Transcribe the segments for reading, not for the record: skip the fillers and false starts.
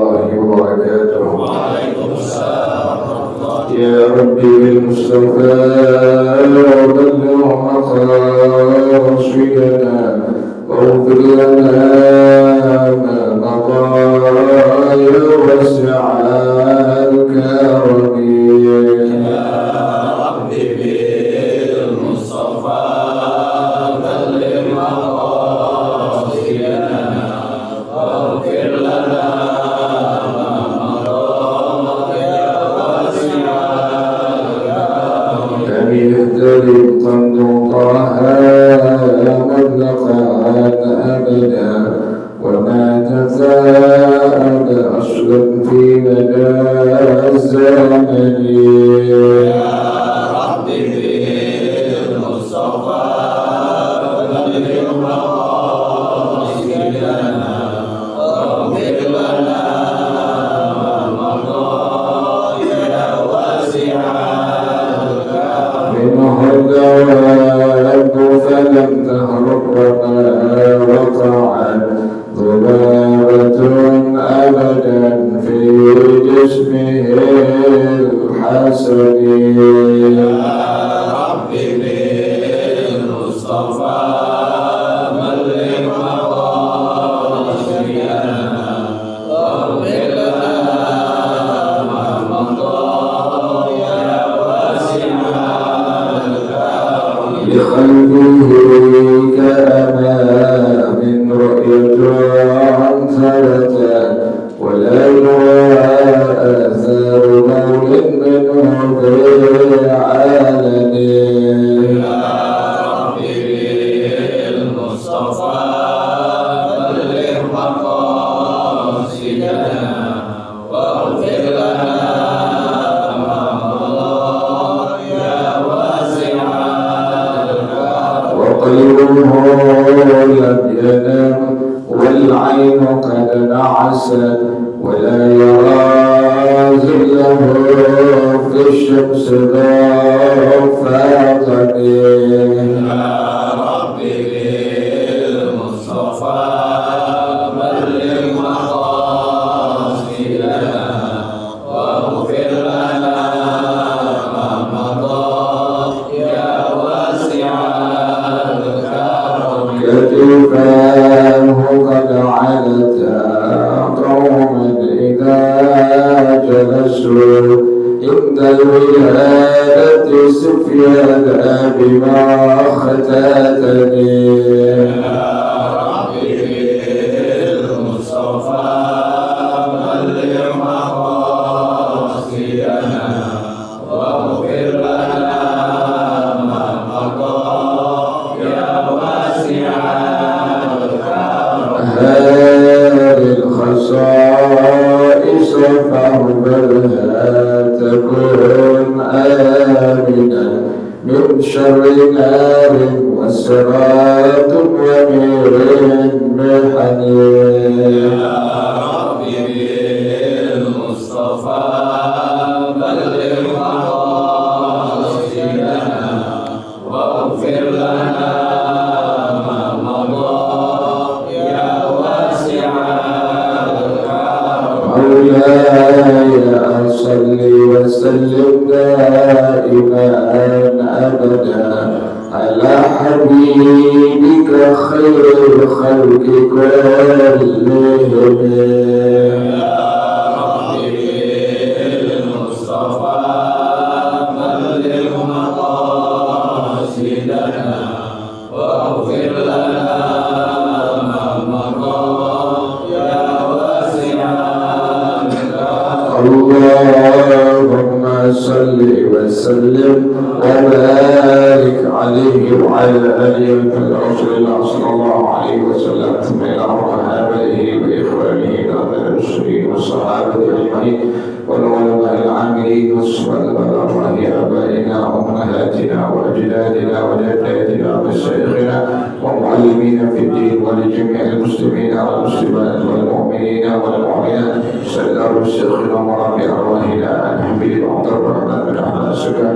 الله وبركاته. وعليكم السلام ورحمة الله. يا ربي بالمصطفى بلغ مقاصدنا واغفر لنا ما مضى يا واسع الكرم. يا ربي بالمصطفى بلغ مقاصدنا واغفر لنا ما مضى يا واسع الكرم. لم يهتدم قد طه مطلقا أبدا وما تزاد أصلا في مدى الزمن. يا ربي بالمصطفى بلغ مقاصدنا واغفر لنا ما مضى يا واسع الكرم. منه الدواب فلم تهرب وما وقعت ذبابة أبدا في جسمه الحسن. يا ربي بالمصطفى بلغ مقاصدنا واغفر لنا ما مضى يا واسع الكرم. بقلبه كأمام رؤية عن ثبت ولا يرى آثار مول منه في عالم. يا ربي بالمصطفى بلغ مقاصدنا واغفر لنا ما مضى يا واسع الكرم. وقلبه لم ينم والعين قد نعست ولا يرى ظله في الشمس ضافة. يا ربي بالمصطفى بلغ مقاصدنا واغفر لنا ما مضى يا واسع الكرم. كتفاه قد علتا قوما إذا جلسوا عند الولادة سفيانا بما اختتني. يا ربي بالمصطفى بلغ مقاصدنا واغفر لنا ما مضى يا واسع الكرم. هذه الخصائص فاقبلها تكن آمنا من شر نار وسرات ومن محن. يا ربي بالمصطفى بلغ مقاصدنا واغفر لنا ما مضى يا واسع الكرم. مولاي صل وسلم دائما أبدا على حبيبك خير الخلق كلهم. يا ربي بالمصطفى بلغ مقاصدنا واغفر لنا ما مضى يا واسع الكرم. اللهم صل وسلم وبارك عليه وعلى آله رسول الله صلى الله عليه وسلم ثم إلى آبائه وإخوانه وأهل المسلمين والصحابة أجمعين والعلماء العاملين والصلاة الله آبائنا وأمهاتنا وأجدادنا وجداتنا ومشايخنا والمعلمين في الدين ولجميع المسلمين والمسلمات والمؤمنين والمؤمنات. سلام شيخنا وربي أرواحنا الحبيب عبد الرحمن بن أحمد السكر،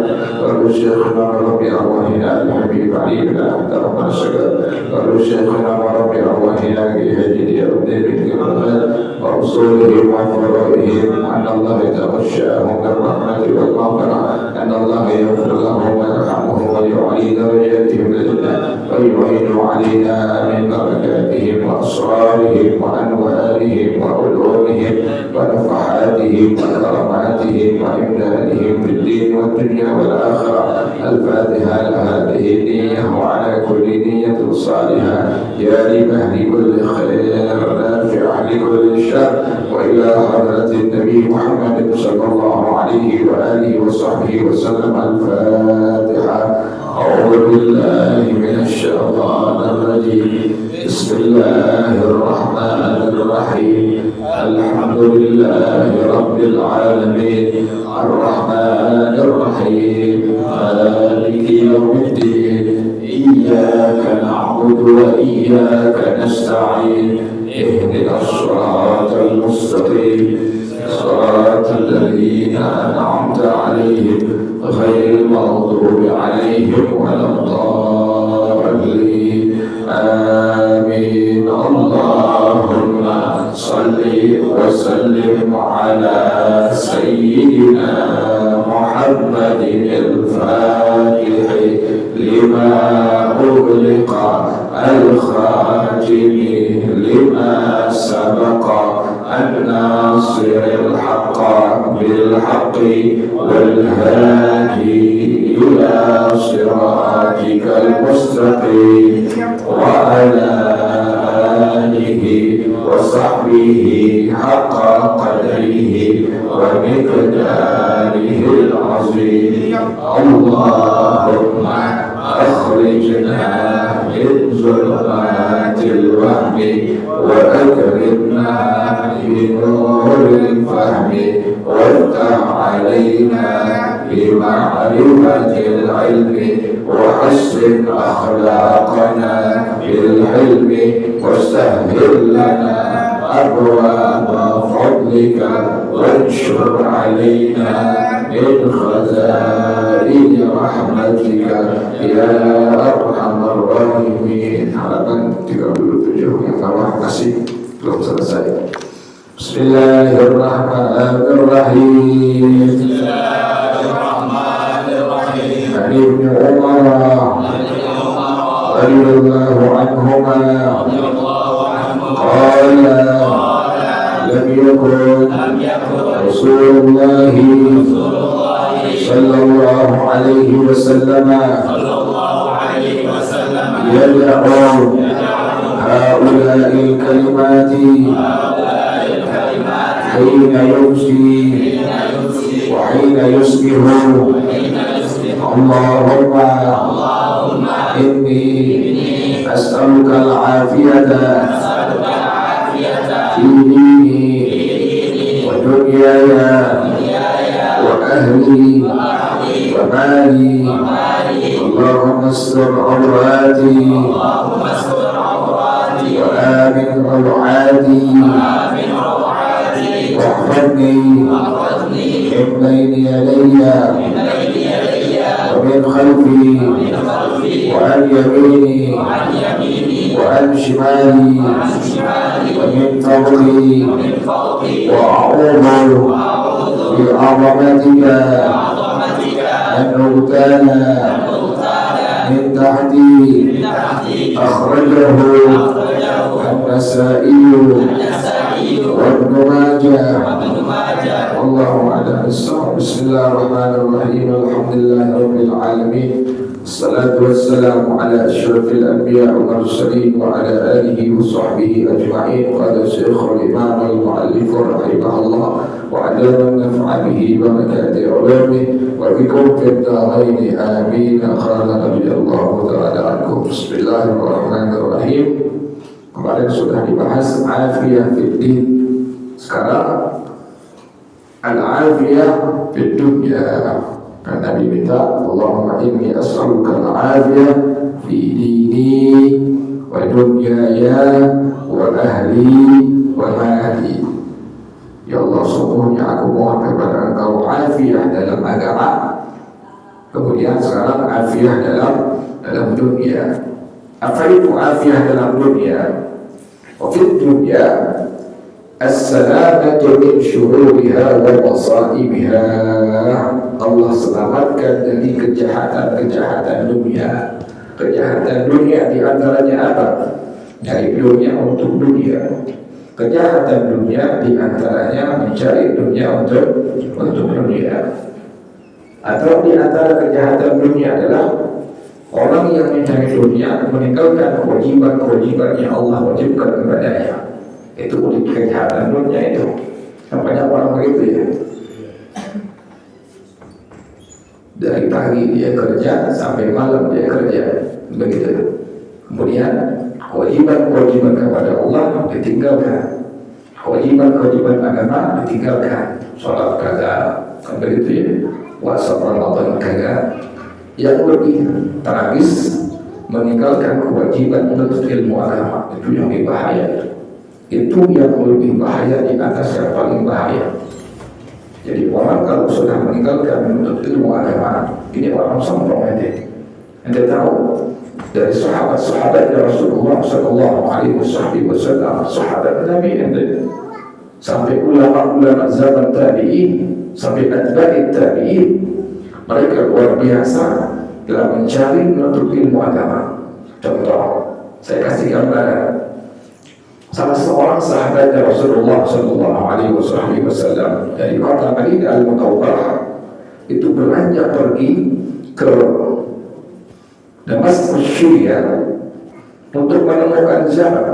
شيخنا وربي أرواحنا الحبيب علي بن عبد الرحمن السكر، شيخنا وربي أرواحنا بهدي أبناء الجمال ورسولهم وفرائهم أن الله يتغشاهم بالرحمة والمغفرة، أن الله يغفر لهم ويرحمهم ويعلي درجاتهم للجنة ويعين علينا من بركاتهم وأسرارهم وأنوارهم وعلومهم ونفحاتهم وكراماتهم وإمدادهم في الدين والدنيا والآخرة. الفاتحة لهذه النية وعلى كل نية صالحة يا لمهل كل خير نافع لكل شر. وإلى حضرة النبي محمد صلى الله عليه وآله وصحبه وسلم. الفاتحة. أعوذ بالله من الشيطان الرجيم. بسم الله الرحمن الرحيم. الحمد لله رب العالمين الرحمن الرحيم مالك يوم الدين. إياك نعبد وإياك نستعين. اهدنا الصراط المستقيم صراط الذين أنعمت عليهم غير المغضوب عليهم ولا الضالين. آمين. اللهم صل وسلم على سيدنا محمد الفاتح لما أغلق الخاتم لما سبق الناصر الحق بالحق والهادي إلى صراطك المستقيم وعلى آله وصحبه حق قدره ومقداره العظيم. اللهم أخرجنا من ظلمات الوهم وأكرمنا بنور الفهم وافتح علينا بمعرفة العلم وحسن أخلاقنا بالحلم واستهل لنا أبواب فضلك وانشر علينا من خزائن رحمتك يا أرحم الراحمين. Halaman 37 yang Allah kasih belum selesai. Bismillahirrahmanirrahim. Bismillahirrahmanirrahim. Dari Ibnu Umar radhiyallahu anhuma qala lam yakun Rasulullah sallallahu alaihi wasallam yad'u ha'ula'il kalimati hina yumsi wa hina yusbihu. Allahumma inni as'aluka al-afiyata fi dini wa dunyaya wa ahli wa mali. Allahumma astur awrati wa amin rawati واحفظني من بين يدي ومن خلفي وعن يميني وعن شمالي ومن فوقي وأعوذ بعظمتك أن أغتال من تحتي. أخرجه النسائي وابن ماجه والله أعلم بالصواب. بسم الله الرحمن الرحيم. الحمد لله رب العالمين الصلاة والسلام على أشرف الأنبياء والمرسلين وعلى آله وصحبه أجمعين. قال الشيخ الإمام المؤلف رحمه الله وعلم النفع به بركات علومه وبكم في الدارين آمين. قال رضي الله تعالى عنكم. بسم الله الرحمن الرحيم. Kemarin sudah dibahas afiyah fiddin. Sekarang al-afiyah fid dunya. Kan Nabi minta Allahumma inni as'aluka al-afiyah fi dini wa dunyaya wa ahli wa mali. Ya Allah, sungguhnya aku mohon kepada Engkau afiah dalam agama, kemudian sekarang afiah dalam dunia. Apa itu afiah dalam dunia? Wa fid dunya as-salamatu min syururiha wa masaibiha. Allah selamatkan dari kejahatan dunia. Kejahatan dunia di antaranya apa? Dari dunia untuk dunia. Kejahatan dunia di antaranya mencari dunia untuk dunia. Atau di antara kejahatan dunia adalah orang yang mencari dunia meninggalkan kewajiban-kewajiban yang Allah wajibkan kepadanya. Itu kejahatan dunia itu. Banyak orang begitu ya. Dari pagi dia kerja sampai malam dia kerja, begitu. Kemudian kewajiban-kewajiban kepada Allah ditinggalkan, kewajiban-kewajiban agama ditinggalkan. Sholat kagak, begitu ya. Puasa Ramadan kagak. Yang lebih tragis, meninggalkan kewajiban menuntut ilmu agama. Itu yang lebih bahaya. Itu yang lebih bahaya di atas yang paling bahaya. Jadi orang kalau sudah meninggalkan menuntut ilmu agama, ini orang sombong ente. Ente tahu dari sahabat-sahabat Rasulullah Sallallahu Alaihi Wasallam, sahabat Nabi ente, sampai ulama-ulama zaman tabi'in, sampai atba'i tabi'in, mereka luar biasa dalam mencari menuntut ilmu agama. Contoh, saya kasih gambaran. Salah seorang sahabat Rasulullah Sallallahu Alaihi Wasallam dari kota Madinah Al-Munawwarah itu beranjak pergi ke Damaskus Syria untuk menemukan zaman,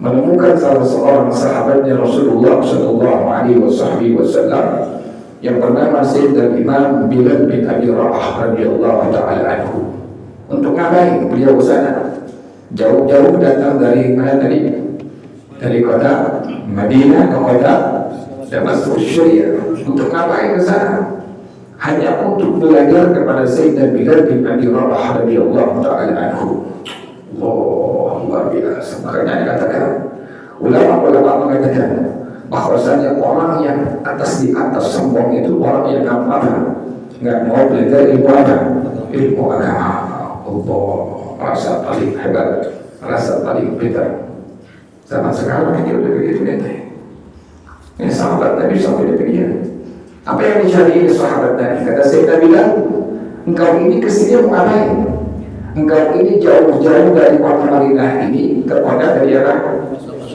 menemukan salah seorang sahabatnya Rasulullah Sallallahu Alaihi Wasallam yang bernama Sayyidina Imam Bilal bin Abi Rabah radhiyallahu taala anhu. Untuk ngapain beliau ke sana? Jauh-jauh datang dari mana tadi? Dari kota Madinah ke kota Damaskus Syria. Untuk ngapain ke sana? Hanya untuk belajar kepada Sayyidina Bilal bin Abi Rabah radhiyallahu taala anhu. Luar biasa. Makanya dikatakan, ulama-ulama mengatakan bahwasanya orang yang di atas sombong itu orang yang nggak mau belajar ilmu agama. Allah rasa paling hebat, rasa paling pintar. Zaman sekarang ini udah begitu ente. Ini sahabat Nabi sampai demikian. Apa yang dicari ini sahabat Nabi? Kata Sayyidina Bilal, engkau ini kesini mau ngapain? Engkau ini jauh-jauh dari kota Madinah ini ke kota dari arah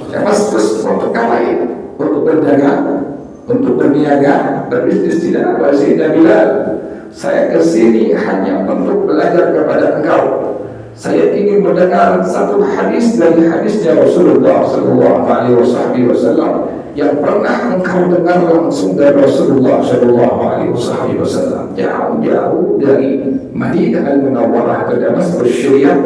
Damaskus untuk ngapain? Untuk berdagang, untuk berniaga, berbisnis. Tidak apa Sayyidina Bilal. Saya kesini hanya untuk belajar kepada engkau. Saya ingin mendengar satu hadis dari hadisnya Rasulullah Sallallahu Alaihi Wasallam yang pernah engkau dengar langsung dari Rasulullah Sallallahu Alaihi Wasallam. Jauh-jauh dari Madinah Al-Munawwarah ke Damaskus Syria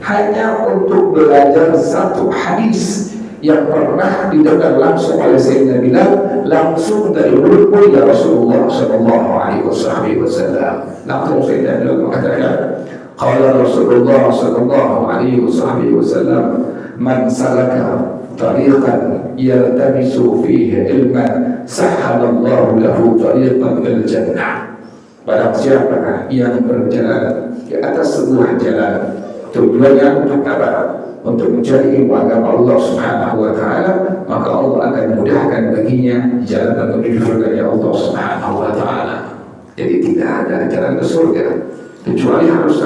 hanya untuk belajar satu hadis yang pernah didengar langsung oleh Sayyidina Bilal langsung dari mulut mulia Rasulullah Sallallahu Alaihi Wasallam. Langsung Sayyidina Bilal mengatakan, qala Rasulullah Sallallahu Alaihi Wasallam, man salaka tariqan yaltamisu fihi ilman sahhalallahu lahu tariqan ilal jannah. Barang siapa yang berjalan di atas sebuah jalan, tujuannya untuk apa? Untuk mencari ilmu agama Allah Subhanahu wa taala, maka Allah akan mudahkan baginya jalan menuju surga Allah Subhanahu wa taala. Jadi tidak ada jalan ke surga kecuali harus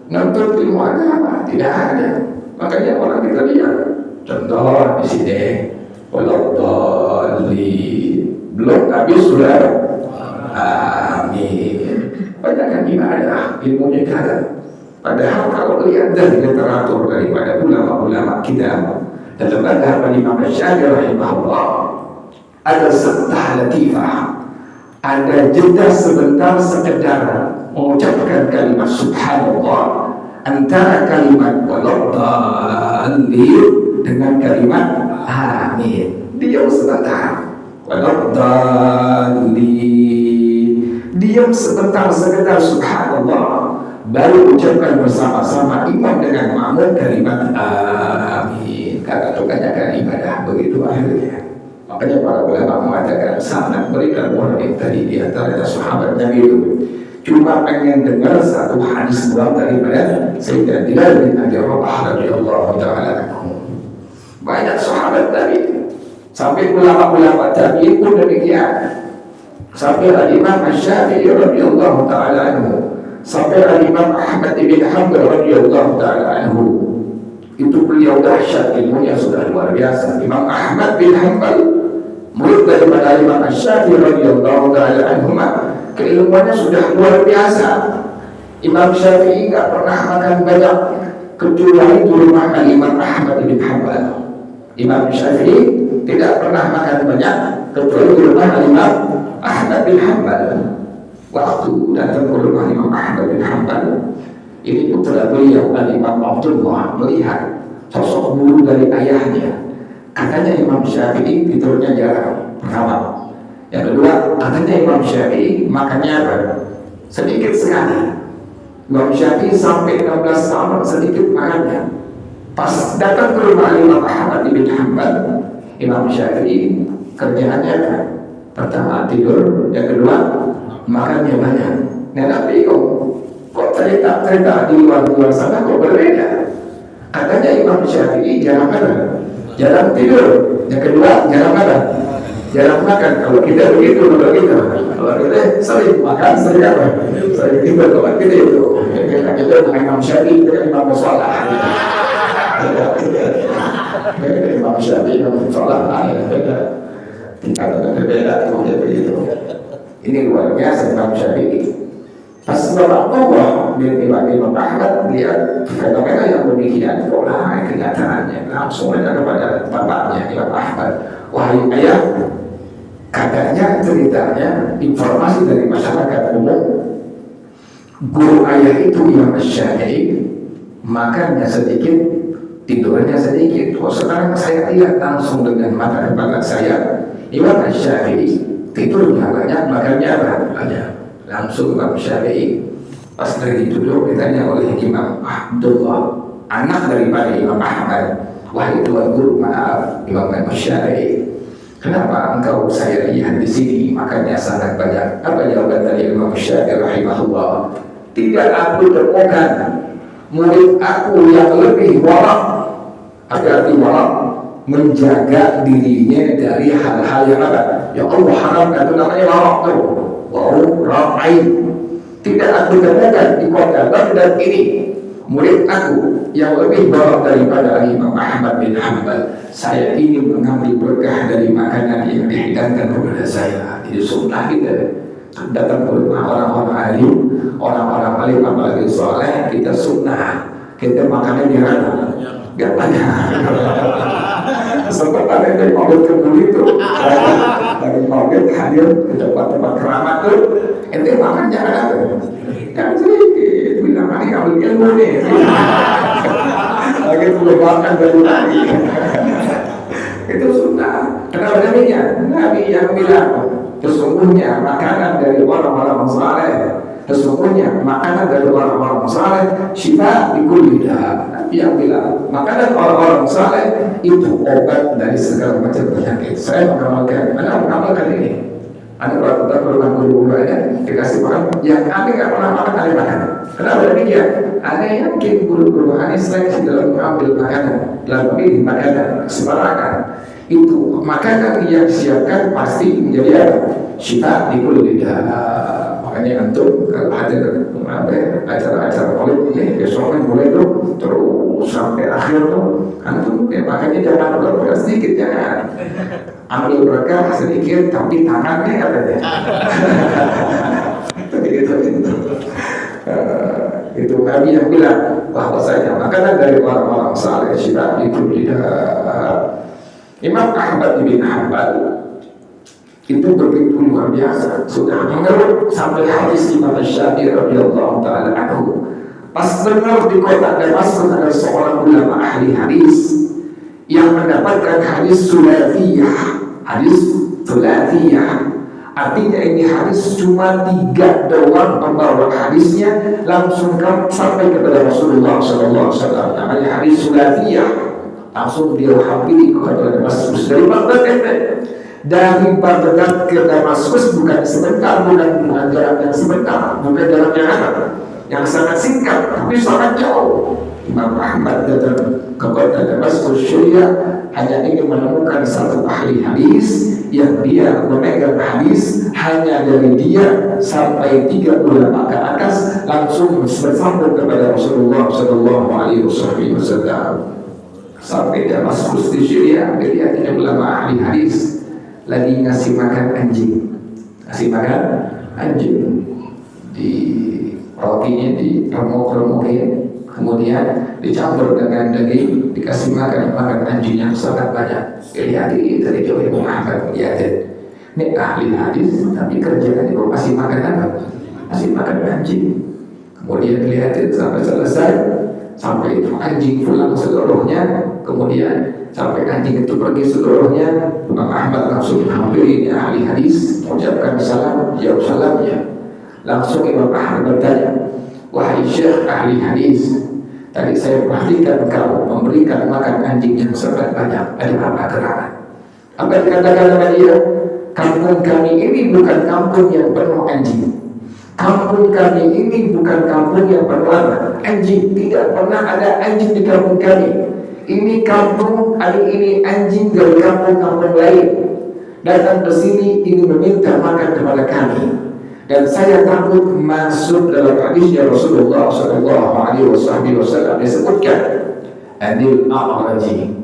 menuntut ilmu agama. Tidak ada. Makanya orang kita lihat contoh di sini, waladhdallin, belum habis sudah amin. Banyakkan ibadah, ilmunya tidak. Padahal kalau lihat dari literatur daripada ulama-ulama kita dalam madhab Imam Syafi'i rahimahullah, ada sektah latifah, ada jeda sebentar sekedar mengucapkan kalimat subhanallah antara kalimat waladhdallin dengan kalimat amin. Diam sebentar, waladhdallin, diam sebentar sekedar subhanallah, baru ucapkan bersama-sama imam dengan makmum kalimat amin. Kata kebanyakan ibadah begitu akhirnya. Makanya para ulama mengatakan sangat berikan warning tadi di antara sahabat Nabi itu cuma pengen dengar satu hadis doang daripada Sayyidina Bilal bin Abi Rabah radhiyallahu taala anhu. Banyak sahabat tadi sampai ulama-ulama tabi'in pun demikian. Sampai Imam Asy-Syafi'i radhiyallahu taala anhu, sampai Imam Ahmad bin Hanbal radhiyallahu taala anhu. Itu beliau dahsyat, ilmunya sudah luar biasa. Imam Ahmad bin Hanbal murid daripada Imam Asy-Syafi'i radhiyallahu taala anhu, keilmuannya sudah luar biasa. Imam Syafi'i enggak pernah makan banyak kecuali di rumah Imam Ahmad bin Hanbal. Imam Syafi'i tidak pernah makan banyak kecuali di rumah Imam Ahmad bin Hanbal. Waktu datang ke rumah Imam Ahmad bin Hanbal, ini putra beliau Imam Abdullah melihat sosok guru dari ayahnya. Katanya Imam Syafi'i tidurnya jarang, pertama. Yang kedua, katanya Imam Syafi'i makannya apa? Sedikit sekali. Imam Syafi'i sampai 16 tahun sedikit makannya. Pas datang ke rumah Imam Ahmad bin Hanbal, Imam Syafi'i kerjaannya apa? Pertama tidur, yang kedua makannya banyak. Nenek bingung, kok cerita-cerita di luar sana kok berbeda? Katanya Imam Syafi'i jarang makan, jarang tidur. Yang kedua jarang makan, jarang makan. Kalau kita begitu, kalau kita sering makan, sering apa? Sering tidur. Kalau kita itu, kita bukan Imam Syafi'i, kita Imam Musalah. Imam Syafi'i, Imam Musalah, tingkatan berbeda begitu. Ini luar biasa Imam Syafi'i. Pas Bapak Allah bin Imam Ahmad lihat fenomena yang demikian, kenyataannya langsung aja kepada bapaknya Imam Ahmad. Wahai ayah, katanya ceritanya informasi dari masyarakat umum, guru ayah itu Imam Syafi'i makannya sedikit, tidurnya sedikit. Oh, sekarang saya lihat langsung dengan mata kepala saya, Imam Syafi'i tidurnya banyak, makannya banyak. Langsung Imam Syafi'i pas lagi duduk ditanya oleh Imam Abdullah, anak daripada Imam Ahmad, wahai tuan guru, maaf Imam Syafi'i, kenapa engkau saya lihat di sini makannya sangat banyak? Apa jawaban dari Imam Syafi'i rahimahullah? Tidak aku temukan murid aku yang lebih warak. Apa arti warak? Menjaga dirinya dari hal-hal yang apa? Ya Allah haramkan, itu namanya warak tuh. Ra'ain. Tidak aku temukan di kota Baghdad ini murid aku yang lebih baik daripada Imam Ahmad bin Hanbal. Saya ingin mengambil berkah dari makanan yang dihidangkan kepada saya. Itu sunnah kita. Datang ke rumah orang-orang alim, orang-orang alim apalagi soleh, kita sunnah. Kita makannya gak banyak. Sempat ada yang mau kebuli itu, lagi mau hadir ke tempat-tempat keramat tuh, ente makan jangan apa? Jangan sedikit, bilang ini ambil ilmu nih. Lagi belum makan dari tadi. Itu sunnah. Kenapa demikian? Nabi yang bilang, sesungguhnya makanan dari orang-orang saleh, sesungguhnya makanan dari orang-orang saleh syifa di kulli da. Yang bilang makanan orang-orang saleh itu obat dari segala macam penyakit. Saya mengamalkan, ini. Anda kalau kita pernah guru-guru aja dikasih makan, yang kami nggak pernah makan kali makan. Kenapa demikian? Anda yakin guru-guru ini seleksi dalam mengambil makanan, dalam memilih makanan sembarangan. Itu makanan yang disiapkan pasti menjadi apa? Syifa di kulli da. Makanya antum kalau ada acara-acara politik ini besok kan mulai tuh terus sampai akhir tuh antum makanya jangan berdoa sedikit, jangan ambil berkah sedikit tapi tangannya katanya itu Nabi yang bilang bahwasanya makanan dari orang-orang saleh syifa itu tidak. Imam Ahmad bin Hanbal itu begitu luar biasa, sudah mengeruk sampai hadis Imam Syafi'i radhiyallahu taala anhu. Pas dengar di kota Damaskus ada seorang ulama ahli hadis yang mendapatkan hadis sulafiyah. Artinya ini hadis cuma 3 doang pembawa hadisnya langsung sampai kepada Rasulullah SAW. Namanya hadis Sulafiyah. Langsung dia hampiri kepada Damaskus dari Baghdad. Dari Baghdad ke Damaskus bukan sebentar, bukan jarak yang sebentar, bukan jarak yang apa, yang sangat singkat, tapi sangat jauh. Imam Ahmad datang ke kota Damaskus Syria hanya ingin menemukan satu ahli hadis yang dia memegang hadis hanya dari dia sampai 3 ulama ke atas, langsung bersambung kepada Rasulullah Sallallahu Alaihi Wasallam. Sampai Damaskus di Syria, dia 3 ulama ahli hadis lagi ngasih makan anjing, di rotinya di remuk-remukin, kemudian dicampur dengan daging, dikasih makan anjing yang sangat banyak. Jadi dari jauh Imam Ahmad melihat ini ahli hadis tapi kerjaan itu masih makan apa? Masih makan anjing. Kemudian dilihatin sampai selesai, sampai itu anjing pulang seluruhnya, kemudian sampai anjing itu pergi seluruhnya. Imam Ahmad langsung menghampiri ahli hadis, mengucapkan salam, jawab salamnya. Langsung Imam Ahmad bertanya, wahai syekh ahli hadis, tadi saya perhatikan kau memberikan makan anjing yang sangat banyak, ada apa gerangan? Apa yang dikatakan sama dia? Kampung kami ini bukan kampung yang penuh anjing. Kampung kami ini bukan kampung yang penuh anjing. Tidak pernah ada anjing di kampung kami. Ini kampung, ini anjing dari kampung-kampung lain datang ke sini ingin meminta makan kepada kami. Dan saya takut masuk dalam hadisnya Rasulullah Sallallahu Alaihi Wasallam disebutkan Adil A'raji,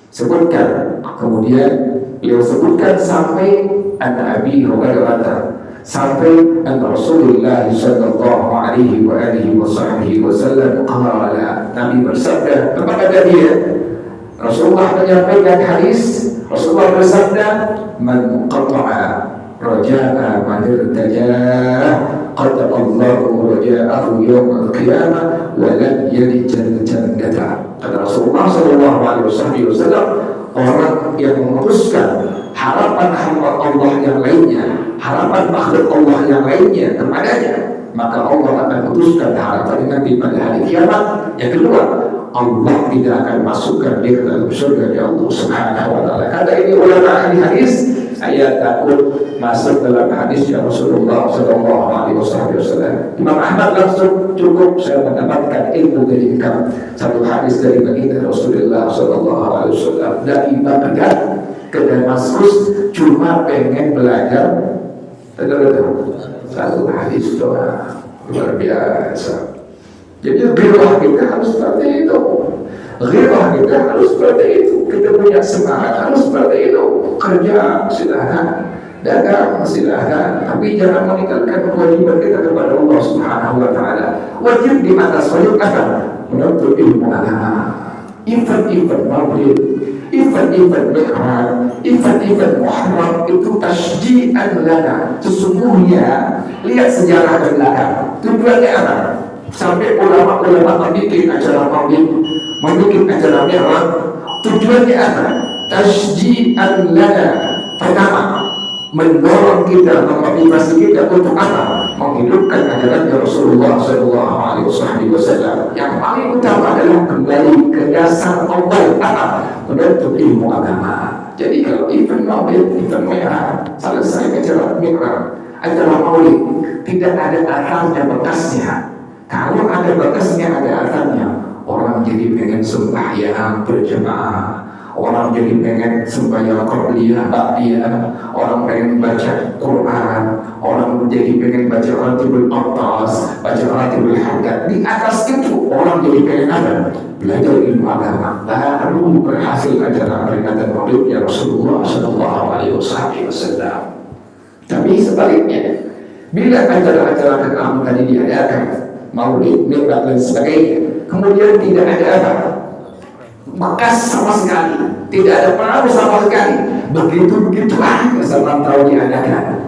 sebutkan, kemudian beliau sebutkan sampai an Abi Hurairah, sampai an Rasulullah Sallallahu Alaihi Wasallam qala, Nabi bersabda kepada dia. Rasulullah menyampaikan hadis, Rasulullah bersabda, man qata'a raja'a man irtajah qata'a Allahu raja'ahu yawm al-qiyamah wa lam yalijal jannata. Kata Rasulullah Sallallahu Alaihi Wasallam, orang yang memutuskan harapan hamba Allah yang lainnya, harapan makhluk Allah yang lainnya kepadanya, maka Allah akan putuskan harapan nanti pada hari kiamat. Yang kedua, Allah tidak akan masukkan dia ke dalam surga ya Allah Subhanahu wa ta'ala. Kata ini ulama ahli hadis, saya takut masuk dalam hadisnya Rasulullah Sallallahu Alaihi Wasallam. Imam Ahmad langsung cukup saya mendapatkan ilmu dari engkau. Satu hadis dari baginda Rasulullah Sallallahu Alaihi Wasallam dari Baghdad ke Damaskus cuma pengen belajar satu hadis doa, luar biasa. Jadi ghirah kita harus seperti itu. Ghirah kita harus seperti itu. Kita punya semangat harus seperti itu. Kerja silahkan, dagang silahkan, tapi jangan meninggalkan kewajiban kita kepada Allah Subhanahu wa ta'ala. Wajib di atas wajib apa? Menuntut ilmu agama. Event-event maulid, event-event mi'raj, event-event Muharram itu tasji'an lana. Sesungguhnya lihat sejarah ke belakang. Tujuannya apa? Sampai ulama-ulama membuat acara maulid, membuat acara mi'raj. Tujuannya apa? Tasji'an lana. Pertama, mendorong kita, memotivasi kita untuk apa? Menghidupkan ajaran Rasulullah Sallallahu Alaihi Wasallam. Yang paling utama adalah kembali ke dasar awal apa? Menuntut ilmu agama. Jadi kalau event maulid, event mi'raj, selesai acara mi'raj, acara maulid, tidak ada akarnya bekasnya. Kalau ada bekasnya, ada akarnya. Orang jadi pengen sembahyang berjamaah, orang jadi pengen sembahyang qabliyah, ba'diyah, orang pengen baca Quran, orang jadi pengen baca Ratibul Atas, baca Ratibul Haddad. Di atas itu orang jadi pengen apa? Belajar ilmu agama. Baru berhasil acara peringatan maulidnya Rasulullah Sallallahu Alaihi Wasallam. Tapi sebaliknya, bila acara-acara keagamaan tadi diadakan, maulid, mi'raj dan sebagainya, kemudian tidak ada apa? Bekas sama sekali, tidak ada pengaruh sama sekali. Begitu aja sama tahu diadakan.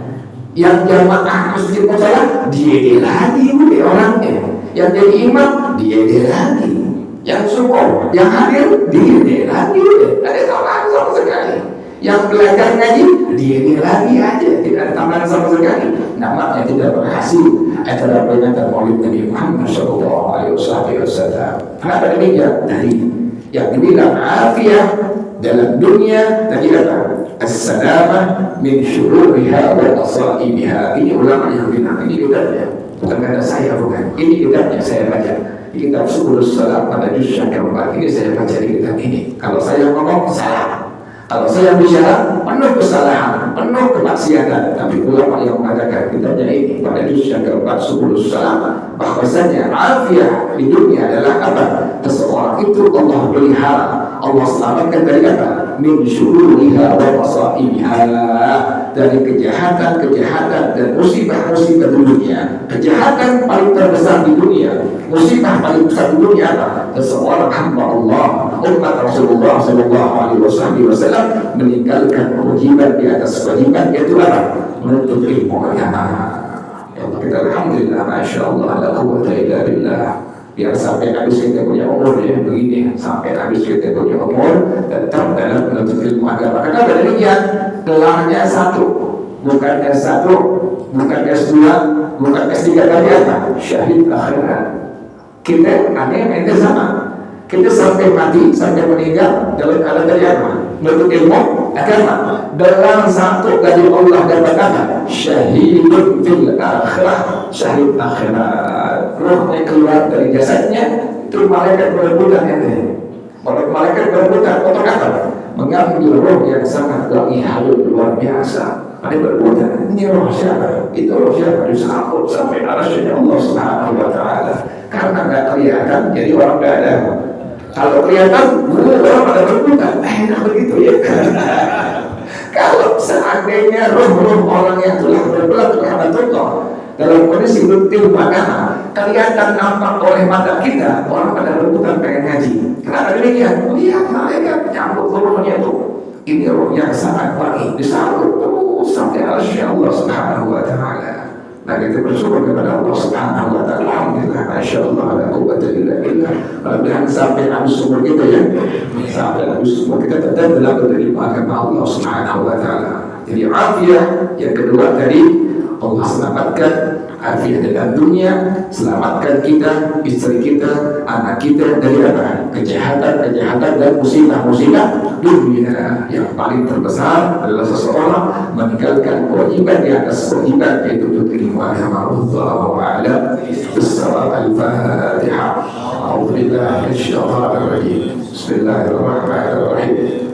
Yang jamaah masjid musola, dia lagi orangnya. Yang jadi imam, dia lagi. Yang syukur, yang hadir, dia lagi. Ada tambahan sama sekali. Yang belajar ngaji, dia lagi aja, tidak ada tambahan sama sekali. Namanya tidak berhasil. Acara peringatan Maulid Nabi Muhammad SAW. Kenapa demikian? Tadi yang dibilang afiah dalam dunia tadi apa? As-salamah min syururiha wa asaibiha. Ini ulama yang bilang, ini kitabnya. Bukan kata saya, bukan. Ini kitabnya saya baca. Kitab Subulus Salam pada juz yang keempat. Ini saya baca di kitab ini. Kalau saya ngomong salah. Kalau saya bicara penuh kesalahan, penuh kemaksiatan, tapi ulama yang mengatakan kitabnya ini pada juz yang keempat Subulus Salam bahwasanya afiah di dunia adalah apa? Seseorang itu Allah pelihara, Allah selamatkan dari apa? Min syururiha wa masaibiha, dari kejahatan dan musibah-musibah di dunia. Kejahatan paling terbesar di dunia, musibah paling besar di dunia apa? Seseorang hamba Allah, umat Rasulullah SAW meninggalkan kewajiban di atas kewajiban, yaitu apa? Menuntut ilmu agama. Ya Allah, kita alhamdulillah, masya Allah, la quwwata illa billah. Biar sampai habis kita punya umur ya begini, sampai habis kita punya umur tetap dalam menuntut ilmu agama. Kenapa demikian? Gelarnya satu, bukan S1, bukan S2, bukan S3, tapi apa? Syahid akhirat. Kita aneh sama. Kita sampai mati, sampai meninggal dalam keadaan dari apa? Menuntut ilmu agama. Gelar satu dari Allah dan berkata syahidun fil akhirah, syahid akhirat. Rohnya keluar dari jasadnya, itu malaikat berebutan ya. Malaikat berebutan untuk apa? Mengambil roh yang sangat halus luar biasa. Ada berebutan. Ini roh siapa? Itu roh siapa? Disangkut sampai arasnya Allah Subhanahu wa Ta'ala. Karena nggak kelihatan, jadi orang nggak ada. Kalau kelihatan, orang pada berebutan. Enak begitu ya. Kalau seandainya roh-roh orang yang telah berbulan rahmatullah dalam kondisi ilmu agama kelihatan nampak oleh mata kita, orang pada berebutan pengen ngaji. Kenapa demikian? Lihat malaikat nyambut rohnya itu. Ini roh yang sangat wangi, disambut terus sampai arsy Allah Subhanahu wa Ta'ala. Nah kita bersyukur kepada Allah Subhanahu wa Ta'ala. Alhamdulillah, masya Allah, la quwwata illa billah. Mudah-mudahan sampai habis umur kita ya, sampai habis umur kita tetap dalam ilmu agama Allah Subhanahu wa Ta'ala. Jadi afiah yang kedua tadi, Allah selamatkan afiah dalam dunia, selamatkan kita, istri kita, anak kita dari apa? Kejahatan dan musibah-musibah dunia. Yang paling terbesar adalah seseorang meninggalkan kewajiban di atas kewajiban, yaitu untuk ilmu agama. Wallahu a'lam bissawab. Al-Fatihah. A'udzubillahi minasyaitonir rajim. Bismillahirrahmanirrahim.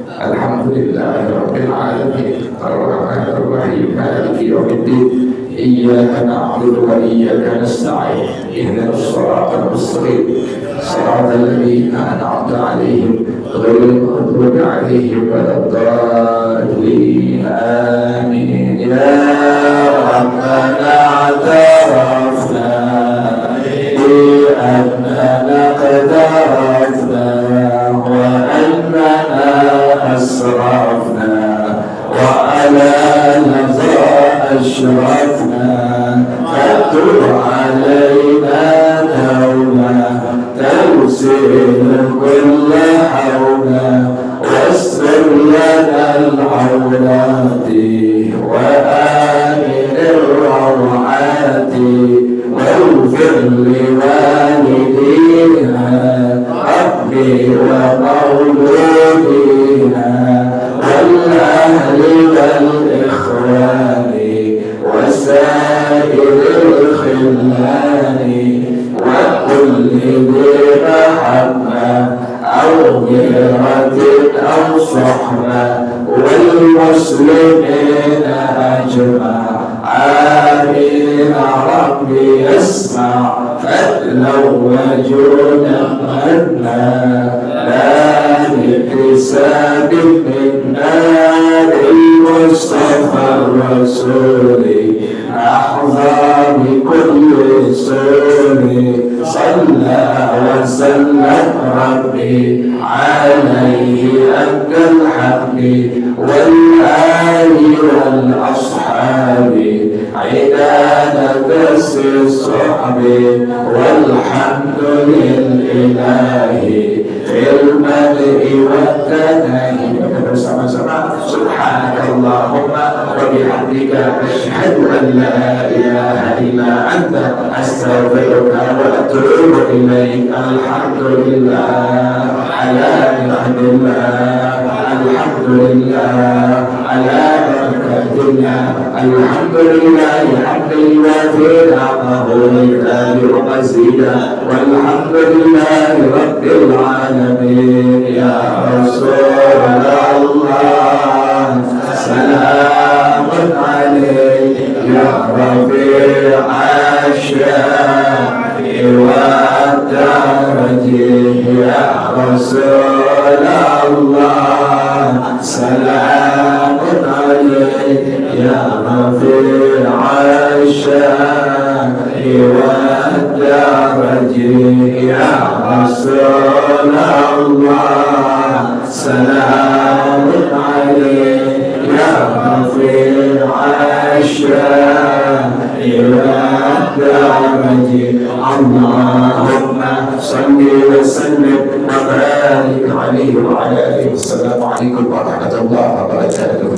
Alhamdulillahirabbil alamin. Ar-Rahmanir Rahim. Maliki yaumiddin. إياك نعبد وإياك نستعين اهدنا الصراط المستقيم صراط الذين أنعمت عليهم غير المغضوب عليهم ولا الضالين آمين. يا ربنا اعترفنا بأننا قد عرفنا وأننا أسرفنا وعلى لظى أشرفنا فتب علينا توبة تغسل كل حولا واستر لنا العورات وآمن الروعات واغفر لوالدينا ربي ومولودينا والأهل والإخوان وسائر الخلان وكل ذي محبة أو غيرة أو صحبة والمسلمين أجمع آمين. ربي اسمع فضلا وجودا منا لا بحساب من نار المصطفى الرسول أحظى بكل سور صلى وسلم ربي عليه أبدى الحق والآل والأصحاب عداد الصحب والحمد لله في الملء والتنعيم. bersama-sama. Subhanakallahumma wa bihamdika asyhadu an la ilaha illa anta astaghfiruka wa atubu ilaik. Alhamdulillah ala ni'matillah, alhamdulillah ala barakatillah, alhamdulillah hamdan yuwafi ni'amahu wa yukafi'u mazidah, walhamdulillahi rabbil alamin. Ya Rasulullah, salamun alayk ya rafi'ash syafi wa darajih. Ya Rasulullah, salamun alayk ya rafi'ash syafi wa darajih. Ya Rasulullah, salamun alayk ya rafi'ash syafi wa darajih. Allahumma salli wa sallim wa barik alaihi wa ala alihi. Wassalamu alaikum warahmatullahi wabarakatuh.